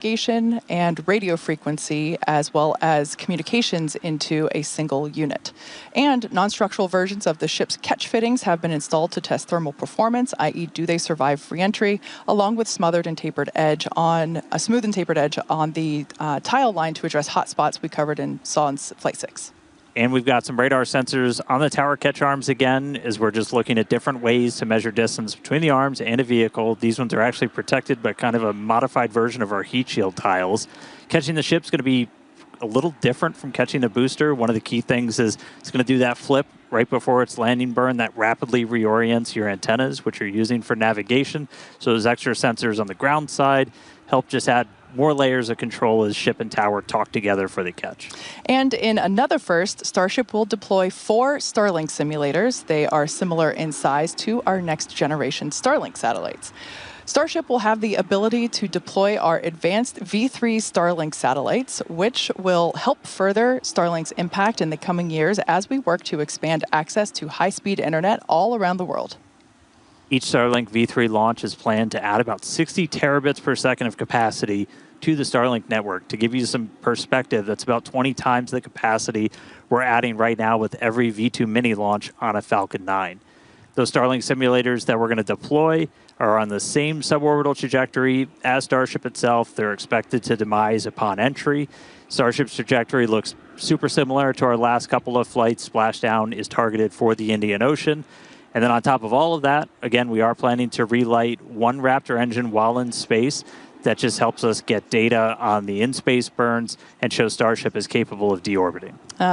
navigation and radio frequency, as well as communications into a single unit. And non-structural versions of the ship's catch fittings have been installed to test thermal performance, i.e. do they survive re-entry, along with smooth and tapered edge on the tile line to address hot spots we covered and saw in Flight 6. And we've got some radar sensors on the tower catch arms again, as we're just looking at different ways to measure distance between the arms and a vehicle. These ones are actually protected by kind of a modified version of our heat shield tiles. Catching the ship's going to be a little different from catching the booster. One of the key things is it's going to do that flip right before its landing burn that rapidly reorients your antennas, which you're using for navigation. So those extra sensors on the ground side help just add more layers of control as ship and tower talk together for the catch. And in another first, Starship will deploy 4 Starlink simulators. They are similar in size to our next generation Starlink satellites. Starship will have the ability to deploy our advanced V3 Starlink satellites, which will help further Starlink's impact in the coming years as we work to expand access to high-speed internet all around the world. Each Starlink V3 launch is planned to add about 60 terabits per second of capacity to the Starlink network. To give you some perspective, that's about 20 times the capacity we're adding right now with every V2 mini launch on a Falcon 9. Those Starlink simulators that we're going to deploy are on the same suborbital trajectory as Starship itself. They're expected to demise upon entry. Starship's trajectory looks super similar to our last couple of flights. Splashdown is targeted for the Indian Ocean. And then on top of all of that, again, we are planning to relight one Raptor engine while in space. That just helps us get data on the in-space burns and show Starship is capable of deorbiting.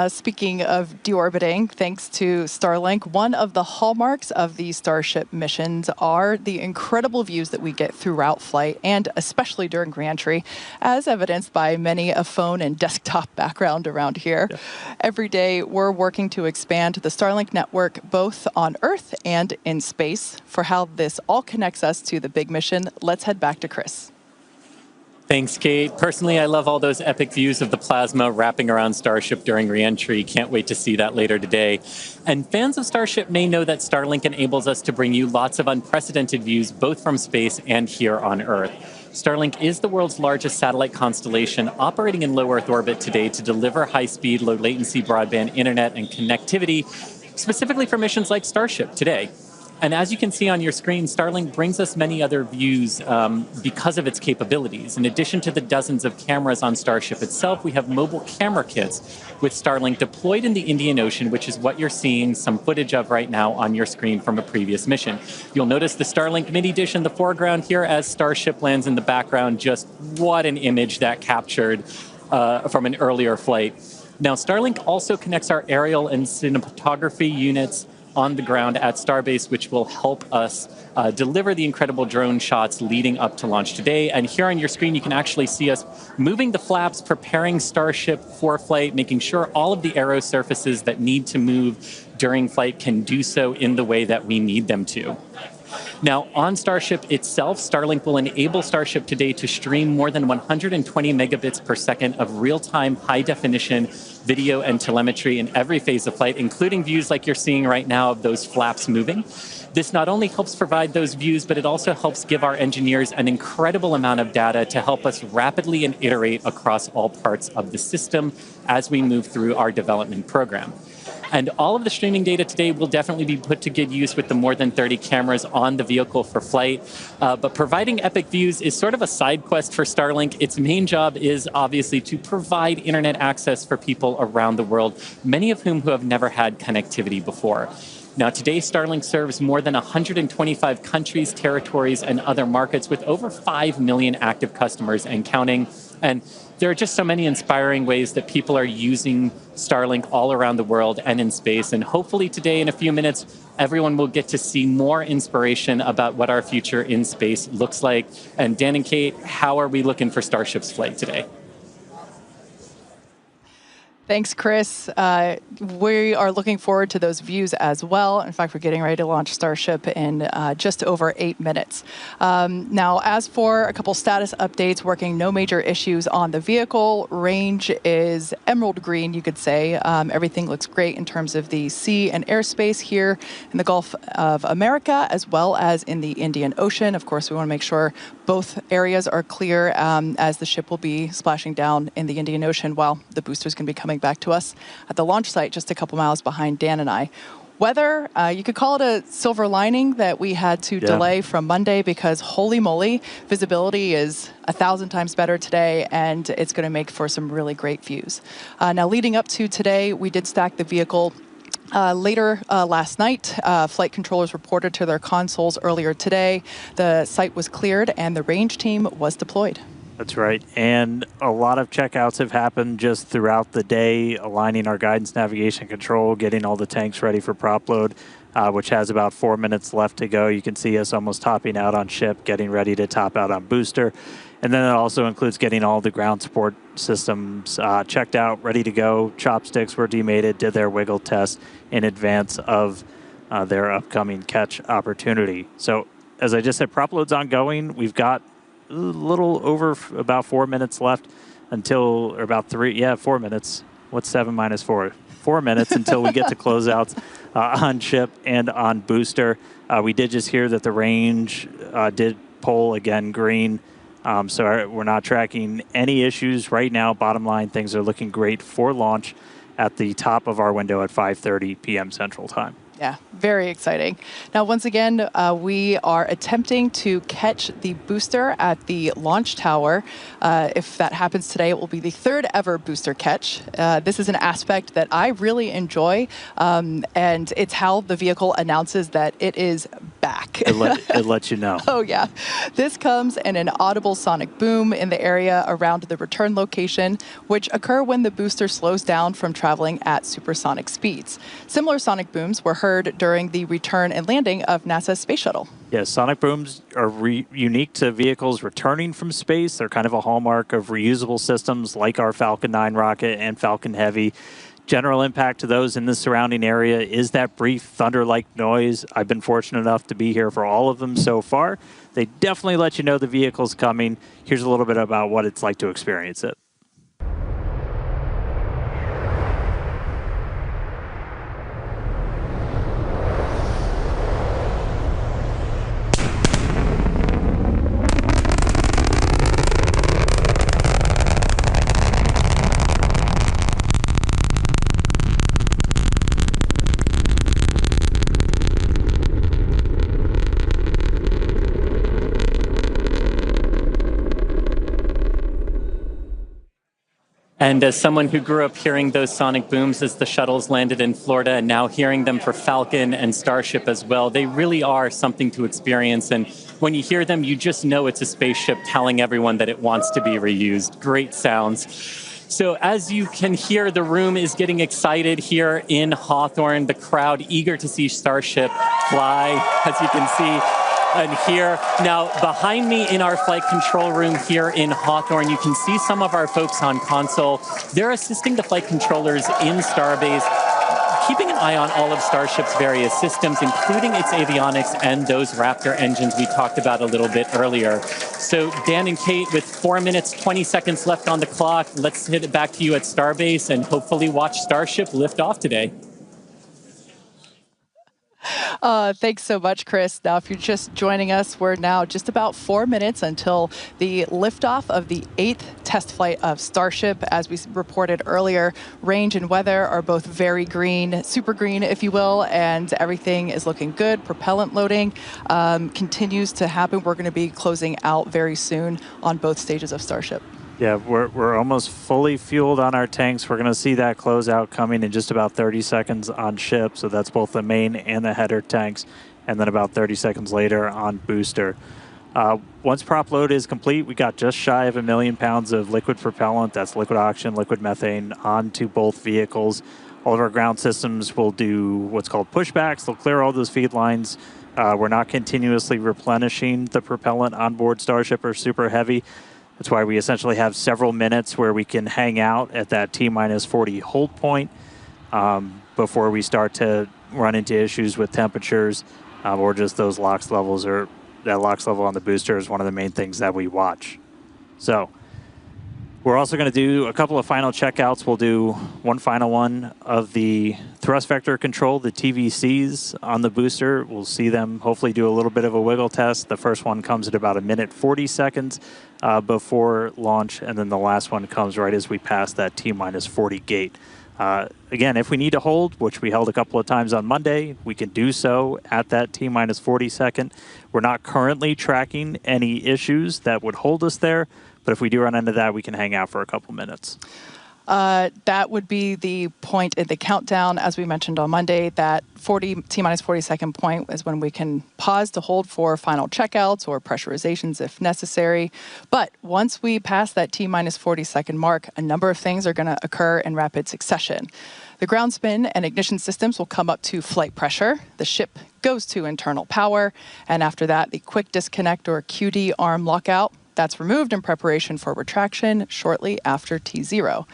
Speaking of deorbiting, thanks to Starlink, one of the hallmarks of these Starship missions are the incredible views that we get throughout flight, and especially during reentry, as evidenced by many a phone and desktop background around here. Yeah. Every day, we're working to expand the Starlink network both on Earth and in space. For how this all connects us to the big mission, let's head back to Chris. Thanks, Kate. Personally, I love all those epic views of the plasma wrapping around Starship during re-entry. Can't wait to see that later today. And fans of Starship may know that Starlink enables us to bring you lots of unprecedented views, both from space and here on Earth. Starlink is the world's largest satellite constellation operating in low Earth orbit today to deliver high-speed, low-latency broadband internet and connectivity, specifically for missions like Starship today. And as you can see on your screen, Starlink brings us many other views because of its capabilities. In addition to the dozens of cameras on Starship itself, we have mobile camera kits with Starlink deployed in the Indian Ocean, which is what you're seeing some footage of right now on your screen from a previous mission. You'll notice the Starlink mini dish in the foreground here as Starship lands in the background. Just what an image that captured from an earlier flight. Now, Starlink also connects our aerial and cinematography units on the ground at Starbase, which will help us deliver the incredible drone shots leading up to launch today. And here on your screen, you can actually see us moving the flaps, preparing Starship for flight, making sure all of the aero surfaces that need to move during flight can do so in the way that we need them to. Now, on Starship itself, Starlink will enable Starship today to stream more than 120 megabits per second of real-time, high-definition video and telemetry in every phase of flight, including views like you're seeing right now of those flaps moving. This not only helps provide those views, but it also helps give our engineers an incredible amount of data to help us rapidly and iterate across all parts of the system as we move through our development program. And all of the streaming data today will definitely be put to good use with the more than 30 cameras on the vehicle for flight. But providing epic views is sort of a side quest for Starlink. Its main job is obviously to provide internet access for people around the world, many of whom who have never had connectivity before. Now, today, Starlink serves more than 125 countries, territories, and other markets with over 5 million active customers and counting. And there are just so many inspiring ways that people are using Starlink all around the world and in space. And hopefully today, in a few minutes, everyone will get to see more inspiration about what our future in space looks like. And Dan and Kate, how are we looking for Starship's flight today? Thanks, Chris. We are looking forward to those views as well. In fact, we're getting ready to launch Starship in just over 8 minutes. Now, as for a couple status updates, working no major issues on the vehicle. Range is emerald green, you could say. Everything looks great in terms of the sea and airspace here in the Gulf of America, as well as in the Indian Ocean. Of course, we want to make sure both areas are clear as the ship will be splashing down in the Indian Ocean while the booster is going to be coming back to us at the launch site just a couple miles behind Dan and I. Weather, you could call it a silver lining that we had to delay from Monday because holy moly, visibility is 1,000 times better today and it's going to make for some really great views. Now leading up to today, we did stack the vehicle later last night. Flight controllers reported to their consoles earlier today. The site was cleared and the range team was deployed. That's right. And a lot of checkouts have happened just throughout the day, aligning our guidance, navigation, control, getting all the tanks ready for prop load, which has about 4 minutes left to go. You can see us almost topping out on ship, getting ready to top out on booster. And then it also includes getting all the ground support systems checked out, ready to go. Chopsticks were demated, did their wiggle test in advance of their upcoming catch opportunity. So as I just said, prop load's ongoing. We've got a little over about 4 minutes left until, or about 4 minutes. What's 7 minus 4? 4 minutes until we get to closeouts on ship and on booster. We did just hear that the range did pull again green. So we're not tracking any issues right now. Bottom line, things are looking great for launch at the top of our window at 5:30 p.m. Central Time. Yeah, very exciting. Now, once again, we are attempting to catch the booster at the launch tower. If that happens today, it will be the third ever booster catch. This is an aspect that I really enjoy, and it's how the vehicle announces that it is back. It lets you know. Oh, yeah. This comes in an audible sonic boom in the area around the return location, which occur when the booster slows down from traveling at supersonic speeds. Similar sonic booms were heard during the return and landing of NASA's space shuttle. Yes, sonic booms are unique to vehicles returning from space. They're kind of a hallmark of reusable systems like our Falcon 9 rocket and Falcon Heavy. General impact to those in the surrounding area is that brief thunder-like noise. I've been fortunate enough to be here for all of them so far. They definitely let you know the vehicle's coming. Here's a little bit about what it's like to experience it. And as someone who grew up hearing those sonic booms as the shuttles landed in Florida and now hearing them for Falcon and Starship as well, they really are something to experience. And when you hear them, you just know it's a spaceship telling everyone that it wants to be reused. Great sounds. So as you can hear, the room is getting excited here in Hawthorne. The crowd eager to see Starship fly, as you can see. And here, now behind me in our flight control room here in Hawthorne, you can see some of our folks on console. They're assisting the flight controllers in Starbase, keeping an eye on all of Starship's various systems, including its avionics and those Raptor engines we talked about a little bit earlier. So Dan and Kate, with 4 minutes, 20 seconds left on the clock, let's hit it back to you at Starbase and hopefully watch Starship lift off today. Thanks so much, Chris. Now, if you're just joining us, we're now just about 4 minutes until the liftoff of the 8th test flight of Starship. As we reported earlier, range and weather are both very green, super green, if you will, and everything is looking good. Propellant loading continues to happen. We're going to be closing out very soon on both stages of Starship. Yeah, we're almost fully fueled on our tanks. We're going to see that closeout coming in just about 30 seconds on ship. So that's both the main and the header tanks. And then about 30 seconds later on booster. Once prop load is complete, we got just shy of 1 million pounds of liquid propellant. That's liquid oxygen, liquid methane onto both vehicles. All of our ground systems will do what's called pushbacks. They'll clear all those feed lines. We're not continuously replenishing the propellant on board Starship or Super Heavy. That's why we essentially have several minutes where we can hang out at that T-minus 40 hold point before we start to run into issues with temperatures or just those LOX levels, or that LOX level on the booster is one of the main things that we watch. So we're also going to do a couple of final checkouts. We'll do one final one of the thrust vector control, the TVCs on the booster. We'll see them hopefully do a little bit of a wiggle test. The first one comes at about 1:40 before launch, and then the last one comes right as we pass that T-minus 40 gate. Again, if we need to hold, which we held a couple of times on Monday, we can do so at that T-minus 40 We're not currently tracking any issues that would hold us there, but if we do run into that, we can hang out for a couple minutes. That would be the point in the countdown, as we mentioned on Monday. That T-minus 40 point is when we can pause to hold for final checkouts or pressurizations if necessary. But once we pass that T-minus 40 mark, a number of things are going to occur in rapid succession. The ground spin and ignition systems will come up to flight pressure. The ship goes to internal power. And after that, the quick disconnect or QD arm lockout, that's removed in preparation for retraction shortly after T0.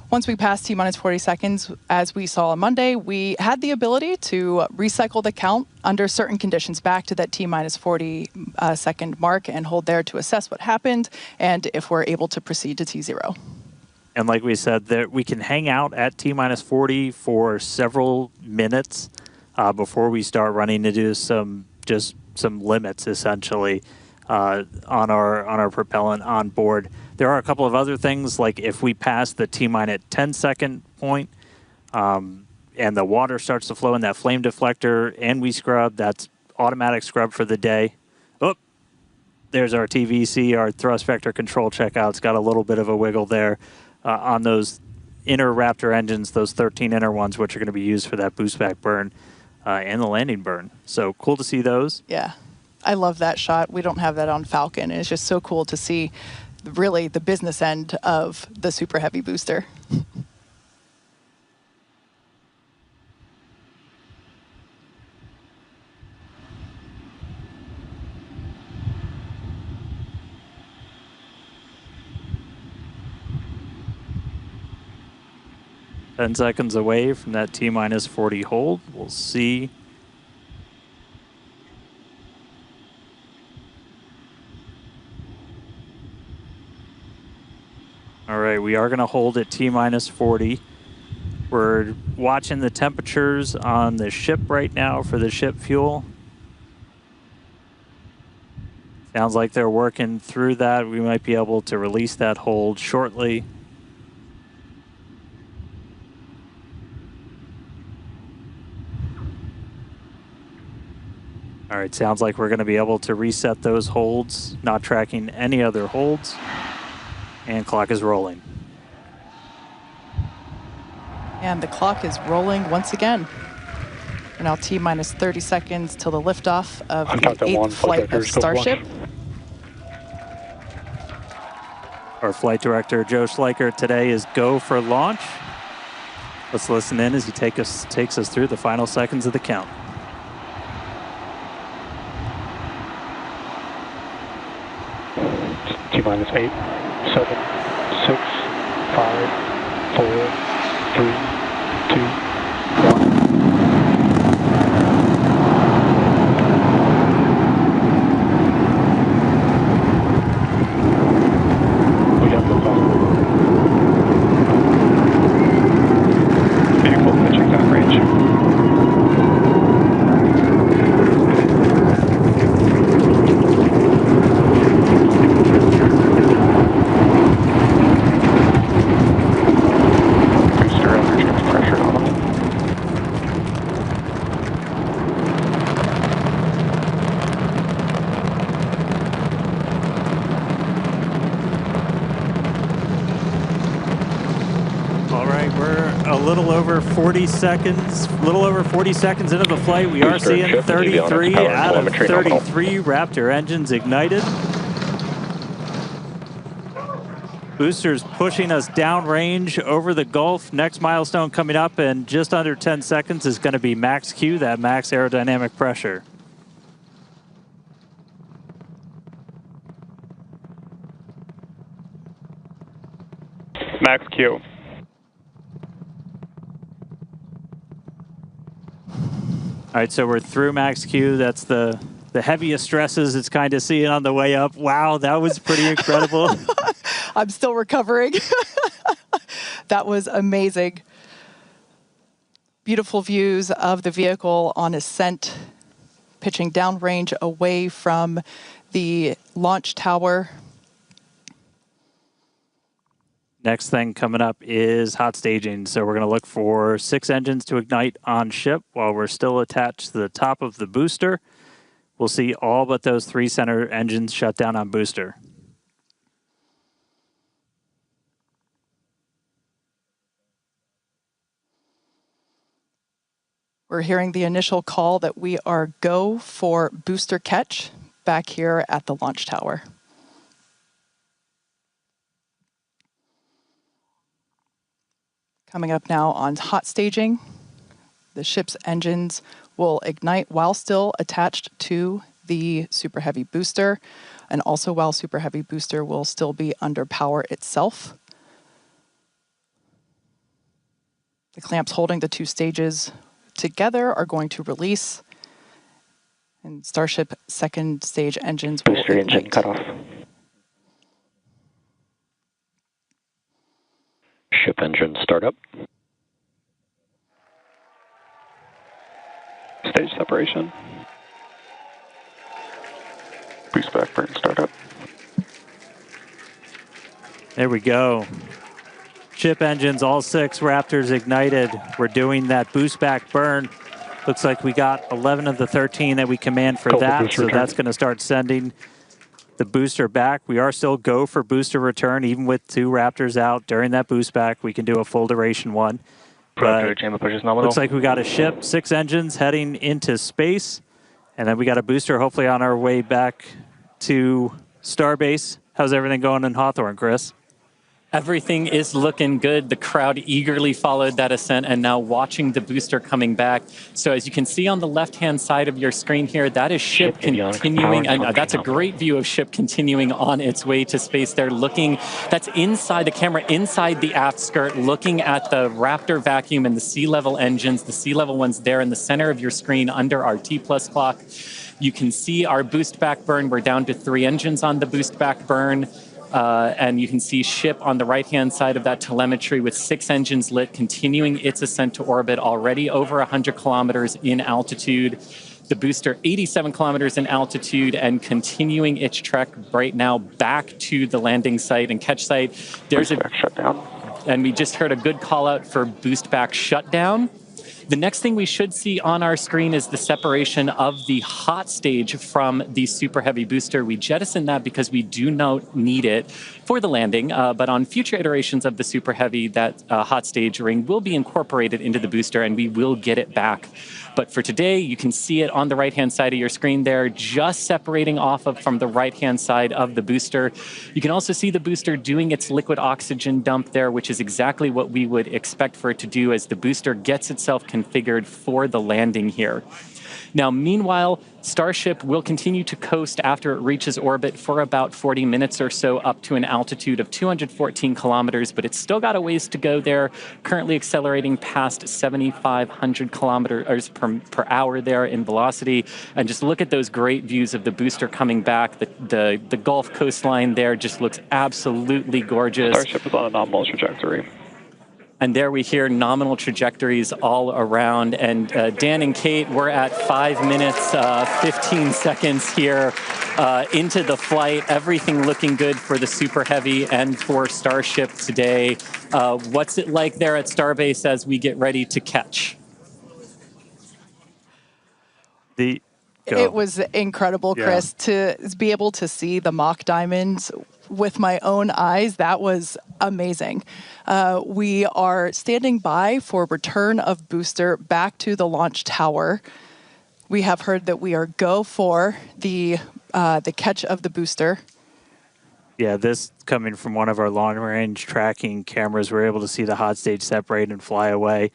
Once we pass T-minus 40 seconds, as we saw on Monday, we had the ability to recycle the count under certain conditions back to that T-minus 40 second mark and hold there to assess what happened and if we're able to proceed to T0. And like we said, that we can hang out at T-minus 40 for several minutes before we start running into some limits, essentially, on our propellant on board. There are a couple of other things, like if we pass the T-minus 10 point and the water starts to flow in that flame deflector and we scrub, that's automatic scrub for the day. Oh, there's our TVC, our thrust vector control checkout's got a little bit of a wiggle there on those inner Raptor engines, those 13 inner ones, which are going to be used for that boost back burn and the landing burn. So cool to see those. Yeah. I love that shot. We don't have that on Falcon. And it's just so cool to see really the business end of the Super Heavy booster. Ten seconds away from that T-minus 40 hold. We'll see. All right, we are going to hold at T-minus 40. We're watching the temperatures on the ship right now for the ship fuel. Sounds like they're working through that. We might be able to release that hold shortly. All right, sounds like we're going to be able to reset those holds, not tracking any other holds. And clock is rolling. And the clock is rolling once again. We're now T-minus 30 seconds till the liftoff of the 8th flight of Starship. Our flight director, Joe Schleicher, today is go for launch. Let's listen in as he takes us through the final seconds of the count. T-minus 8, 7, 6, 5, 4, 3, 2, 1. We got the phone. Vehicle pitching that range. A little over 40 seconds into the flight. We are seeing 33 out of 33 Raptor engines ignited. Boosters pushing us downrange over the Gulf. Next milestone coming up in just under 10 seconds is going to be max Q, that max aerodynamic pressure. Max Q. All right, so we're through max Q. That's the heaviest stresses it's kind of seeing on the way up. Wow, that was pretty incredible. I'm still recovering. That was amazing. Beautiful views of the vehicle on ascent, pitching downrange away from the launch tower. Next thing coming up is hot staging. So we're going to look for 6 engines to ignite on ship while we're still attached to the top of the booster. We'll see all but those 3 center engines shut down on booster. We're hearing the initial call that we are go for booster catch back here at the launch tower. Coming up now on hot staging, the ship's engines will ignite while still attached to the Super Heavy booster, and also while Super Heavy booster will still be under power itself. The clamps holding the 2 stages together are going to release, and Starship second stage engines will Booster engine ignite. cut off. Ship engine startup. Stage separation. Boost back burn startup. There we go. Ship engines, all 6 Raptors ignited. We're doing that boost back burn. Looks like we got 11 of the 13 that we command for that, so that's going to start sending the booster back. We are still go for booster return, even with 2 Raptors out during that boost back. We can do a full duration one. But chamber push is nominal. looks like we got a ship, 6 engines heading into space, and then we got a booster hopefully on our way back to Starbase. How's everything going in Hawthorne, Chris? Everything is looking good. The crowd eagerly followed that ascent and now watching the booster coming back. So as you can see on the left-hand side of your screen here, that is ship continuing. And that's a great view of ship continuing on its way to space. They're looking, that's inside the camera, inside the aft skirt, looking at the Raptor vacuum and the sea-level engines, the sea-level ones there in the center of your screen under our T-plus clock. You can see our boost back burn. We're down to 3 engines on the boost back burn. And you can see ship on the right-hand side of that telemetry with 6 engines lit, continuing its ascent to orbit, already over 100 kilometers in altitude. The booster 87 kilometers in altitude and continuing its trek right now back to the landing site and catch site. There's a shutdown. And we just heard a good call out for boost back shutdown. The next thing we should see on our screen is the separation of the hot stage from the Super Heavy booster. We jettison that because we do not need it for the landing, but on future iterations of the Super Heavy, that hot stage ring will be incorporated into the booster and we will get it back. But for today, you can see it on the right-hand side of your screen there, just separating off of from the right-hand side of the booster. You can also see the booster doing its liquid oxygen dump there, which is exactly what we would expect for it to do as the booster gets itself configured for the landing here. Now, meanwhile, Starship will continue to coast after it reaches orbit for about 40 minutes or so up to an altitude of 214 kilometers, but it's still got a ways to go there, currently accelerating past 7,500 kilometers per hour there in velocity. And just look at those great views of the booster coming back. The Gulf coastline there just looks absolutely gorgeous. Starship is on a nominal trajectory. And there we hear nominal trajectories all around. And Dan and Kate, we're at 5 minutes, 15 seconds here into the flight. Everything looking good for the Super Heavy and for Starship today. What's it like there at Starbase as we get ready to catch? It was incredible, Chris, to be able to see the mock diamonds with my own eyes. That was amazing. We are standing by for return of booster back to the launch tower. We have heard that we are go for the catch of the booster. Yeah, this coming from one of our long-range tracking cameras, we're able to see the hot stage separate and fly away.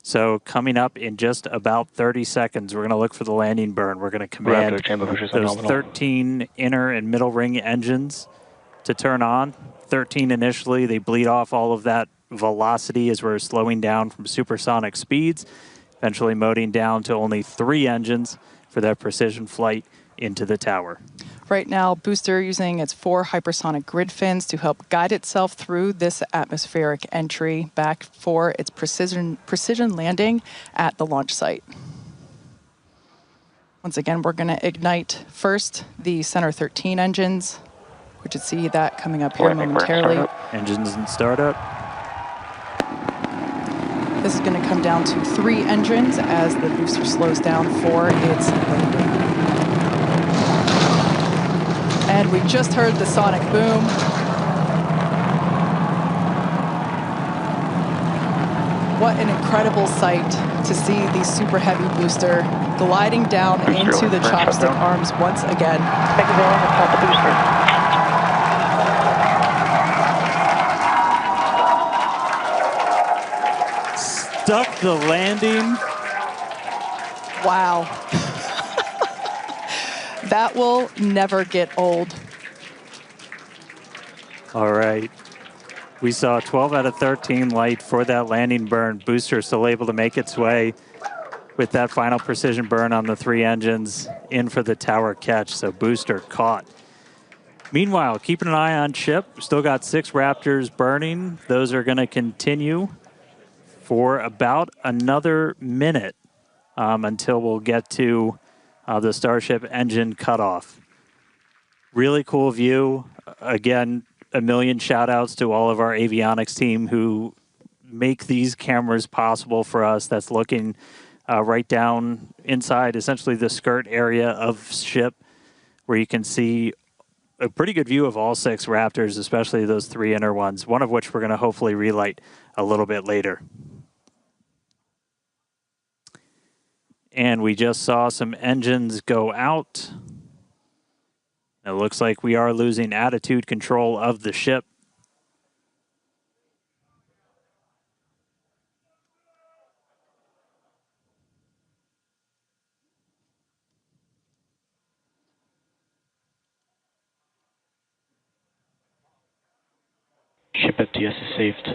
So coming up in just about 30 seconds, we're going to look for the landing burn. We're going to command those 13 inner and middle ring engines to turn on. 13 initially, they bleed off all of that velocity as we're slowing down from supersonic speeds, eventually moding down to only 3 engines for that precision flight into the tower. Right now, booster using its 4 hypersonic grid fins to help guide itself through this atmospheric entry back for its precision landing at the launch site. Once again, we're going to ignite first the Center 13 engines. We should see that coming up here momentarily. Engines in startup. This is going to come down to 3 engines as the booster slows down for its landing. And we just heard the sonic boom. What an incredible sight to see the super heavy booster gliding down into the chopstick arms once again. Stuck the landing. Wow. That will never get old. All right. We saw 12 out of 13 light for that landing burn. Booster still able to make its way with that final precision burn on the 3 engines in for the tower catch. So booster caught. Meanwhile, keeping an eye on ship. Still got 6 Raptors burning. Those are going to continue for about another minute until we'll get to the Starship engine cutoff. Really cool view. Again, a million shout outs to all of our avionics team who make these cameras possible for us. That's looking right down inside essentially the skirt area of ship, where you can see a pretty good view of all 6 Raptors, especially those 3 inner ones, one of which we're going to hopefully relight a little bit later. And we just saw some engines go out. It looks like we are losing attitude control of the ship. Ship FTS is saved.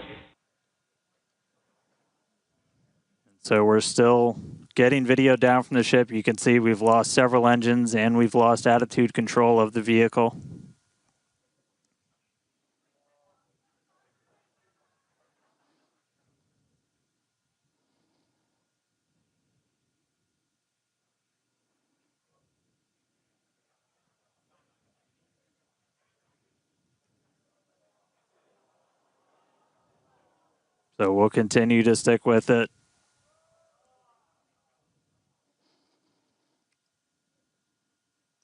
So we're still getting video down from the ship. You can see we've lost several engines and we've lost attitude control of the vehicle. So we'll continue to stick with it.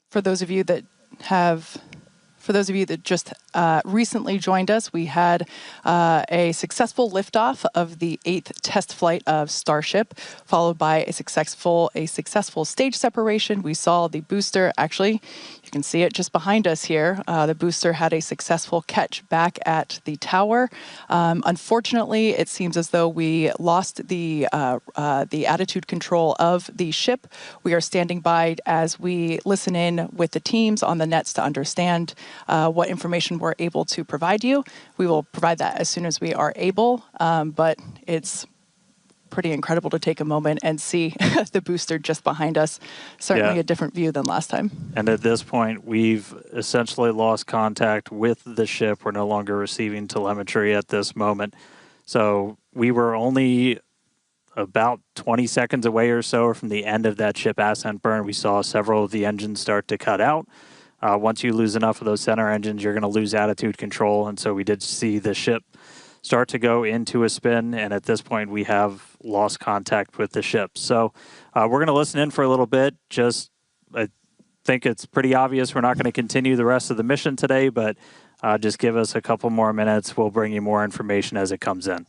For those of you that just recently joined us, we had a successful liftoff of the 8th test flight of Starship, followed by a successful stage separation. We saw the booster, actually, you can see it just behind us here. The booster had a successful catch back at the tower. Unfortunately, it seems as though we lost the attitude control of the ship. We are standing by as we listen in with the teams on the nets to understand what information we're able to provide you. We will provide that as soon as we are able, but it's pretty incredible to take a moment and see the booster just behind us. Certainly a different view than last time. And at this point, we've essentially lost contact with the ship. We're no longer receiving telemetry at this moment. So we were only about 20 seconds away or so from the end of that ship ascent burn. We saw several of the engines start to cut out. Once you lose enough of those center engines, you're going to lose attitude control. And so we did see the ship start to go into a spin. And at this point, we have lost contact with the ship. So we're going to listen in for a little bit. I think it's pretty obvious we're not going to continue the rest of the mission today, but just give us a couple more minutes. We'll bring you more information as it comes in.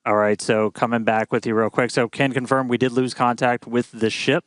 All right, so coming back with you real quick. So can confirm we did lose contact with the ship.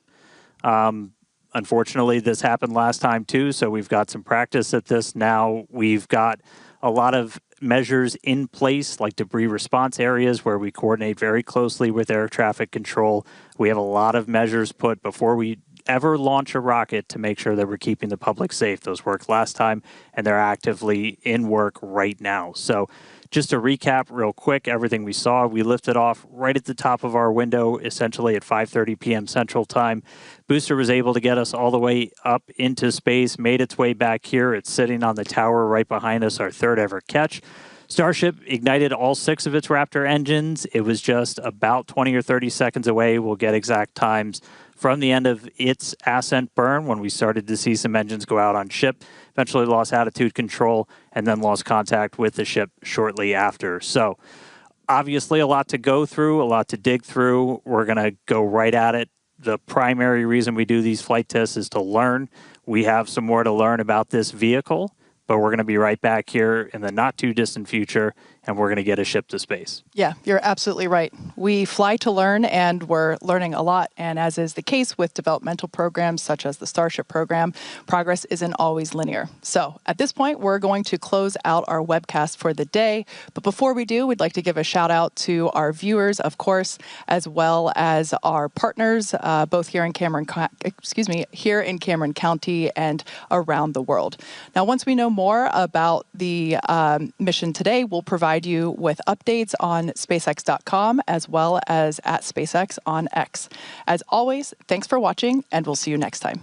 Unfortunately, this happened last time too, so we've got some practice at this now. We've got a lot of measures in place, like debris response areas where we coordinate very closely with air traffic control. We have a lot of measures put before we ever launch a rocket to make sure that we're keeping the public safe. Those worked last time, and they're actively in work right now. So just to recap real quick, everything we saw, we lifted off right at the top of our window, essentially at 5:30 p.m. Central Time. Booster was able to get us all the way up into space, made its way back here. It's sitting on the tower right behind us, our third ever catch. Starship ignited all 6 of its Raptor engines. It was just about 20 or 30 seconds away. We'll get exact times from the end of its ascent burn when we started to see some engines go out on ship. Eventually lost attitude control and then lost contact with the ship shortly after. So obviously a lot to go through, a lot to dig through. We're going to go right at it. The primary reason we do these flight tests is to learn. We have some more to learn about this vehicle, but we're going to be right back here in the not too distant future, and we're going to get a ship to space. Yeah, you're absolutely right. We fly to learn, and we're learning a lot. And as is the case with developmental programs such as the Starship program, progress isn't always linear. So at this point, we're going to close out our webcast for the day. But before we do, we'd like to give a shout out to our viewers, of course, as well as our partners, both here in Cameron County and around the world. Now, once we know more about the mission today, we'll provide you with updates on SpaceX.com as well as at SpaceX on X. As always, thanks for watching, and we'll see you next time.